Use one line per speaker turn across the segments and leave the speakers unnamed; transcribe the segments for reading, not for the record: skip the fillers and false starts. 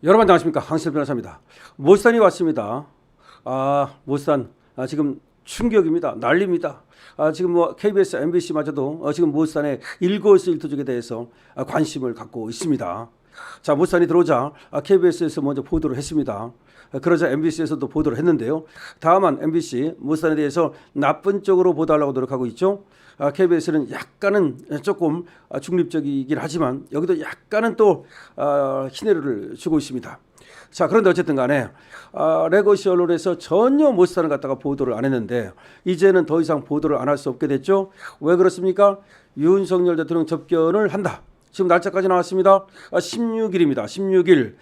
여러분 안녕하십니까, 황실 변호사입니다. 모산이 왔습니다. 모산 지금 충격입니다. 난립니다. 지금 뭐 KBS, MBC마저도 지금 모산의 일거수일투족에 대해서 관심을 갖고 있습니다. 자, 모산이 들어오자 KBS에서 먼저 보도를 했습니다. 그러자 MBC에서도 보도를 했는데요. 다만 MBC 모산에 대해서 나쁜 쪽으로 보도하려고 노력하고 있죠. KBS는 약간은 조금 중립적이긴 하지만 여기도 약간은 또 희내를 주고 있습니다. 자, 그런데 어쨌든 간에 레거시 언론에서 전혀 모산을 갖다가 보도를 안 했는데 이제는 더 이상 보도를 안 할 수 없게 됐죠. 왜 그렇습니까? 윤석열 대통령 접견을 한다. 지금 날짜까지 나왔습니다. 16일입니다. 16일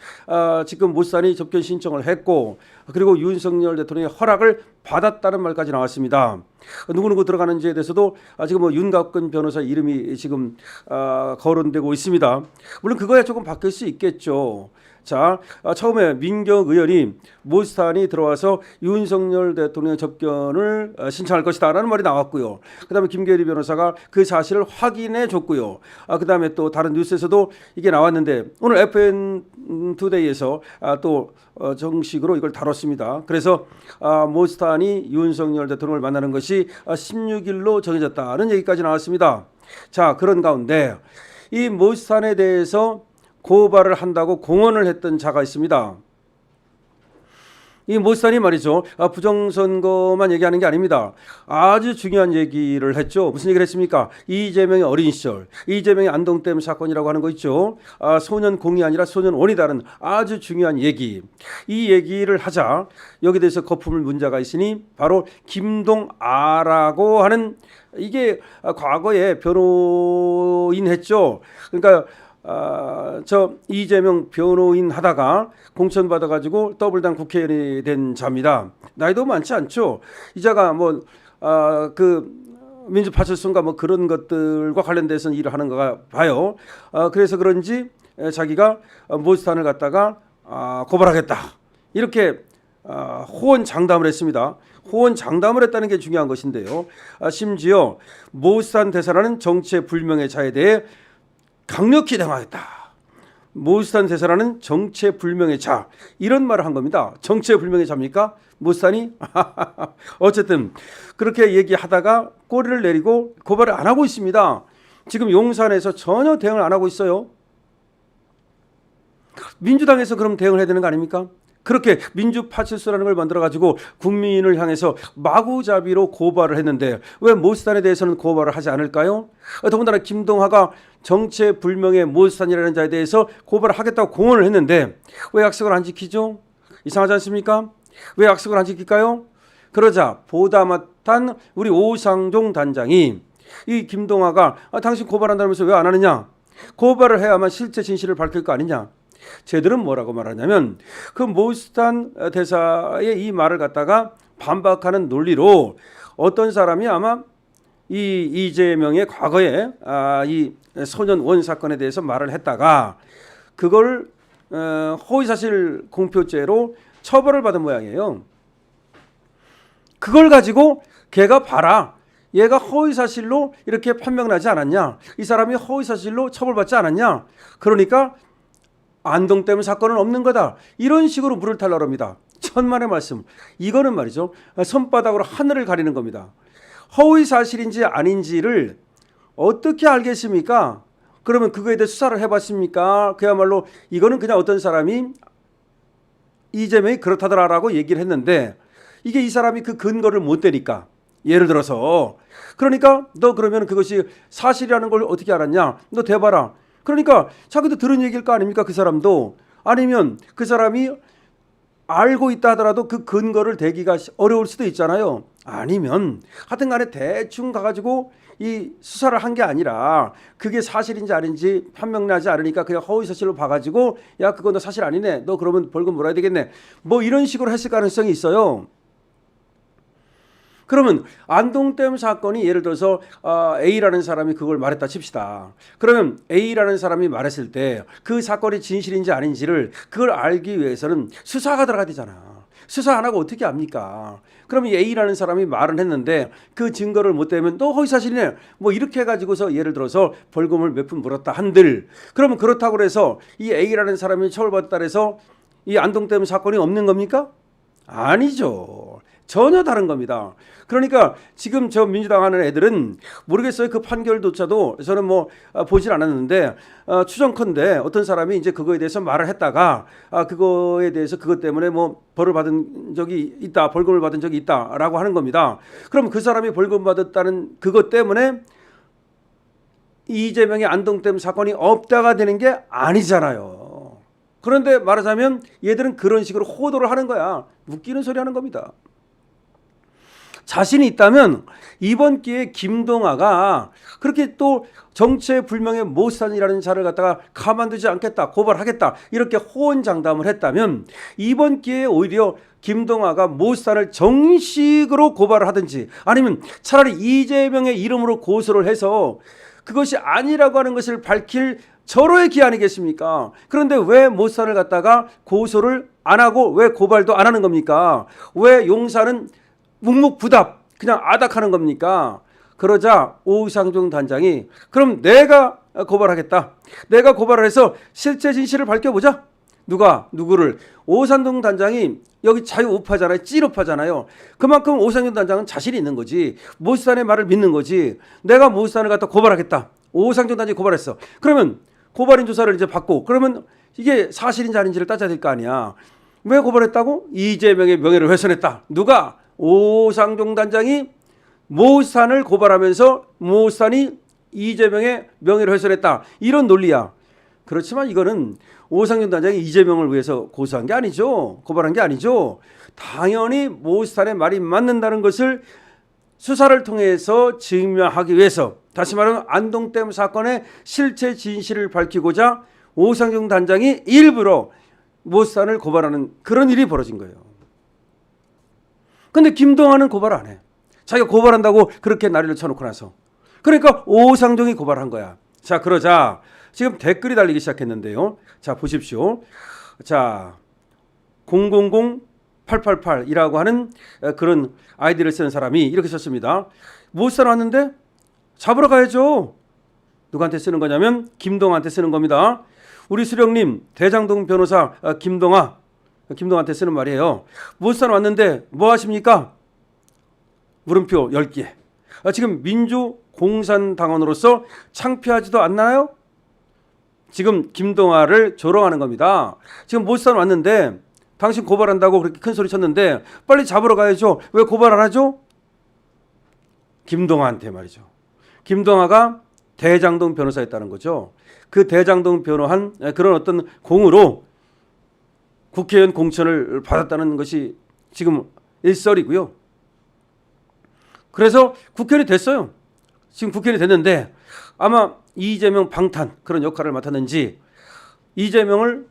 지금 모산이 접견 신청을 했고 그리고 윤석열 대통령의 허락을 받았다는 말까지 나왔습니다. 누구누구 들어가는지에 대해서도 지금 뭐 윤갑근 변호사 이름이 지금 거론되고 있습니다. 물론 그거야 조금 바뀔 수 있겠죠. 자, 처음에 민경 의원이 모산이 들어와서 윤석열 대통령 접견을 신청할 것이다 라는 말이 나왔고요. 그 다음에 김계리 변호사가 그 사실을 확인해 줬고요. 그 다음에 또 다른 뉴스에서도 이게 나왔는데 오늘 FN2데이에서 또 정식으로 이걸 다뤘습니다. 그래서 모산이 윤석열 대통령을 만나는 것이 16일로 정해졌다는 얘기까지 나왔습니다. 자, 그런 가운데 이 모산에 대해서 고발을 한다고 공언을 했던 자가 있습니다. 이 모산이 말이죠, 부정선거만 얘기하는 게 아닙니다. 아주 중요한 얘기를 했죠. 무슨 얘기를 했습니까? 이재명의 어린 시절, 이재명의 안동댐 사건이라고 하는 거 있죠. 소년공이 아니라 소년원이다는 아주 중요한 얘기. 이 얘기를 하자 여기 대해서 거품을 문자가 있으니 바로 김동아라고 하는, 이게 과거에 변호인 했죠. 그러니까 저 이재명 변호인 하다가 공천 받아가지고 더블당 국회의원이 된 자입니다. 나이도 많지 않죠. 이 자가 뭐 그 민주파출소인가 뭐 그런 것들과 관련돼서 일을 하는가 봐요. 그래서 그런지 자기가 모산을 갖다가 고발하겠다 이렇게 호언장담을 했습니다. 호언장담을 했다는 게 중요한 것인데요. 심지어 모산 대사라는 정체불명의 자에 대해 강력히 대응하겠다. 모산 대사라는 정체불명의 자, 이런 말을 한 겁니다. 정체불명의 자입니까? 모산이? 어쨌든 그렇게 얘기하다가 꼬리를 내리고 고발을 안 하고 있습니다. 지금 용산에서 전혀 대응을 안 하고 있어요. 민주당에서 그럼 대응을 해야 되는 거 아닙니까? 그렇게 민주파출소라는 걸 만들어가지고 국민을 향해서 마구잡이로 고발을 했는데 왜 모산에 대해서는 고발을 하지 않을까요? 더군다나 김동하가 정체불명의 모산이라는 자에 대해서 고발을 하겠다고 공언을 했는데 왜 약속을 안 지키죠? 이상하지 않습니까? 왜 약속을 안 지킬까요? 그러자 보다 못한 우리 오상종 단장이 이 김동하가 당신 고발한다면서 왜 안 하느냐? 고발을 해야만 실제 진실을 밝힐 거 아니냐? 쟤들은 뭐라고 말하냐면 그 모산 대사의 이 말을 갖다가 반박하는 논리로 어떤 사람이 아마 이 이재명의 과거에 이 소년원 사건에 대해서 말을 했다가 그걸 허위사실 공표죄로 처벌을 받은 모양이에요. 그걸 가지고 걔가 봐라, 얘가 허위사실로 이렇게 판명나지 않았냐, 이 사람이 허위사실로 처벌받지 않았냐, 그러니까 안동댐 사건은 없는 거다, 이런 식으로 물을 탈라고 합니다. 천만의 말씀. 이거는 말이죠, 손바닥으로 하늘을 가리는 겁니다. 허위 사실인지 아닌지를 어떻게 알겠습니까? 그러면 그거에 대해 수사를 해봤습니까? 그야말로 이거는 그냥 어떤 사람이 이재명이 그렇다더라라고 얘기를 했는데 이게 이 사람이 그 근거를 못 대니까, 예를 들어서 그러니까 너 그러면 그것이 사실이라는 걸 어떻게 알았냐, 너 대봐라. 그러니까 자기도 들은 얘기일 거 아닙니까? 그 사람도. 아니면 그 사람이 알고 있다 하더라도 그 근거를 대기가 어려울 수도 있잖아요. 아니면 하여튼 간에 대충 가가지고 이 수사를 한 게 아니라 그게 사실인지 아닌지 판명나지 않으니까 그냥 허위사실로 봐가지고 야, 그거 너 사실 아니네, 너 그러면 벌금 물어야 되겠네, 뭐 이런 식으로 했을 가능성이 있어요. 그러면 안동댐 사건이 예를 들어서 A라는 사람이 그걸 말했다 칩시다. 그러면 A라는 사람이 말했을 때 그 사건이 진실인지 아닌지를 그걸 알기 위해서는 수사가 들어가야 되잖아. 수사 안 하고 어떻게 합니까? 그럼 이 A라는 사람이 말은 했는데 그 증거를 못 대면 또 허위사실이네. 뭐 이렇게 해가지고서 예를 들어서 벌금을 몇 푼 물었다 한들 그러면 그렇다고 해서 이 A라는 사람이 처벌받았다 해서 이 안동댐 사건이 없는 겁니까? 아니죠. 전혀 다른 겁니다. 그러니까 지금 저 민주당 하는 애들은 모르겠어요. 그 판결조차도 저는 뭐 보질 않았는데 추정컨대 어떤 사람이 이제 그거에 대해서 말을 했다가 그거에 대해서 그것 때문에 뭐 벌을 받은 적이 있다, 벌금을 받은 적이 있다라고 하는 겁니다. 그럼 그 사람이 벌금 받았다는 그것 때문에 이재명의 안동댐 사건이 없다가 되는 게 아니잖아요. 그런데 말하자면 얘들은 그런 식으로 호도를 하는 거야. 웃기는 소리 하는 겁니다. 자신이 있다면 이번 기회에 김동아가 그렇게 또 정체불명의 모산이라는 자를 갖다가 가만두지 않겠다, 고발하겠다 이렇게 호언장담을 했다면 이번 기회에 오히려 김동아가 모산을 정식으로 고발을 하든지 아니면 차라리 이재명의 이름으로 고소를 해서 그것이 아니라고 하는 것을 밝힐 절호의 기회 아니겠습니까? 그런데 왜 모산을 갖다가 고소를 안 하고 왜 고발도 안 하는 겁니까? 왜 용산은 묵묵부답 그냥 아닥하는 겁니까? 그러자 오상종 단장이 그럼 내가 고발하겠다. 내가 고발을 해서 실제 진실을 밝혀보자. 누구를? 오상종 단장이 여기 자유우파잖아요. 찐우파잖아요. 그만큼 오상종 단장은 자신이 있는 거지. 모산의 말을 믿는 거지. 내가 모산을 갖다 고발하겠다. 오상종 단장이 고발했어. 그러면 고발인 조사를 이제 받고 그러면 이게 사실인지 아닌지를 따져야 될 거 아니야. 왜 고발했다고? 이재명의 명예를 훼손했다. 누가? 오상종 단장이 모산을 고발하면서 모산이 이재명의 명예를 훼손했다. 이런 논리야. 그렇지만 이거는 오상종 단장이 이재명을 위해서 고소한 게 아니죠. 고발한 게 아니죠. 당연히 모산의 말이 맞는다는 것을 수사를 통해서 증명하기 위해서 다시 말하면 안동댐 사건의 실체 진실을 밝히고자 오상종 단장이 일부러 모산을 고발하는 그런 일이 벌어진 거예요. 근데 김동완은 고발 안 해. 자기가 고발한다고 그렇게 난리를 쳐놓고 나서. 그러니까 오상종이 고발한 거야. 자, 그러자 지금 댓글이 달리기 시작했는데요. 자, 보십시오. 자, 000888이라고 하는 그런 아이디를 쓰는 사람이 이렇게 썼습니다. 모산 왔는데 잡으러 가야죠. 누구한테 쓰는 거냐면 김동완한테 쓰는 겁니다. 우리 수령님 대장동 변호사 김동완한테 쓰는 말이에요. 모산 왔는데 뭐 하십니까? 물음표 10개. 지금 민주공산당원으로서 창피하지도 않나요? 지금 김동완을 조롱하는 겁니다. 지금 모산 왔는데 당신 고발한다고 그렇게 큰 소리 쳤는데 빨리 잡으러 가야죠. 왜 고발 안 하죠? 김동완한테 말이죠. 김동완가 대장동 변호사였다는 거죠. 그 대장동 변호한 그런 어떤 공으로 국회의원 공천을 받았다는 것이 지금 일설이고요. 그래서 국회의원이 됐어요. 지금 국회의원이 됐는데 아마 이재명 방탄 그런 역할을 맡았는지 이재명을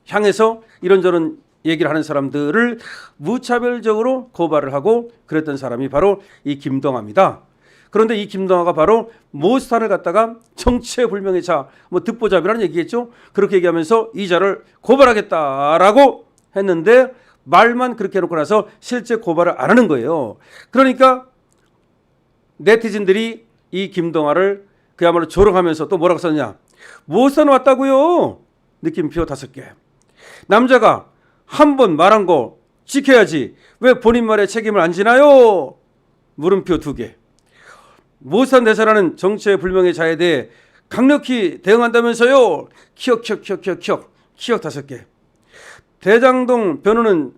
향해서 이런저런 얘기를 하는 사람들을 무차별적으로 고발을 하고 그랬던 사람이 바로 이 김동완입니다. 그런데 이 김동완가 바로 모산을 갖다가 정체불명의 자, 뭐 듣보잡이라는 얘기겠죠. 그렇게 얘기하면서 이 자를 고발하겠다라고 했는데 말만 그렇게 해놓고 나서 실제 고발을 안 하는 거예요. 그러니까 네티즌들이 이 김동완을 그야말로 조롱하면서 또 뭐라고 썼냐. 모산 왔다고요. 느낌표 5개. 남자가 한 번 말한 거 지켜야지. 왜 본인 말에 책임을 안 지나요? 물음표 2개. 모산 대사라는 정체불명의 자에 대해 강력히 대응한다면서요. 키역 5개. 대장동 변호는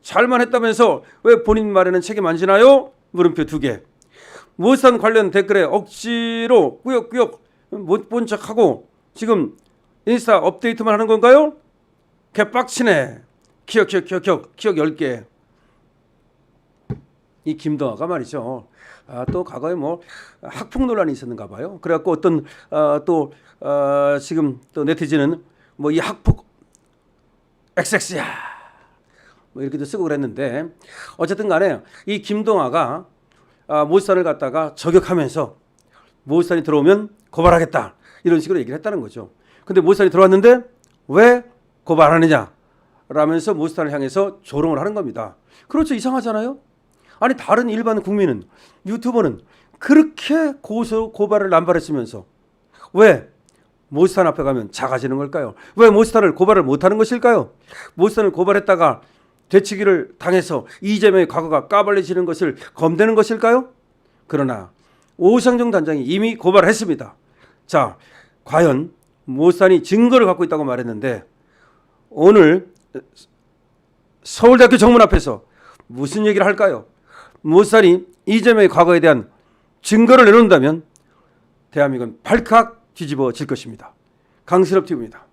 잘만 했다면서 왜 본인 말에는 책임 안 지나요? 물음표 2개. 모산 관련 댓글에 억지로 꾸역꾸역 못 본 척하고 지금 인스타 업데이트만 하는 건가요? 개빡치네. 키역 10개. 이 김동완가 말이죠. 또 과거에 뭐 학폭 논란이 있었는가 봐요. 그래갖고 어떤 지금 또 네티즌은 뭐 이 학폭 XX야 뭐 이렇게도 쓰고 그랬는데 어쨌든 간에 이 김동완가 모산을 갖다가 저격하면서 모산이 들어오면 고발하겠다 이런 식으로 얘기를 했다는 거죠. 근데 모산이 들어왔는데 왜 고발하느냐? 라면서 모스탄을 향해서 조롱을 하는 겁니다. 그렇죠. 이상하잖아요. 아니 다른 일반 국민은, 유튜버는 그렇게 고발을 남발했으면서 왜 모스탄 앞에 가면 작아지는 걸까요? 왜 모스탄을 고발을 못하는 것일까요? 모스탄을 고발했다가 되치기를 당해서 이재명의 과거가 까발려지는 것을 검대는 것일까요? 그러나 오상정 단장이 이미 고발을 했습니다. 자, 과연 모스탄이 증거를 갖고 있다고 말했는데 오늘 서울대학교 정문 앞에서 무슨 얘기를 할까요? 모스탄이 이재명의 과거에 대한 증거를 내놓는다면 대한민국은 발칵 뒤집어질 것입니다. 강신업 TV입니다.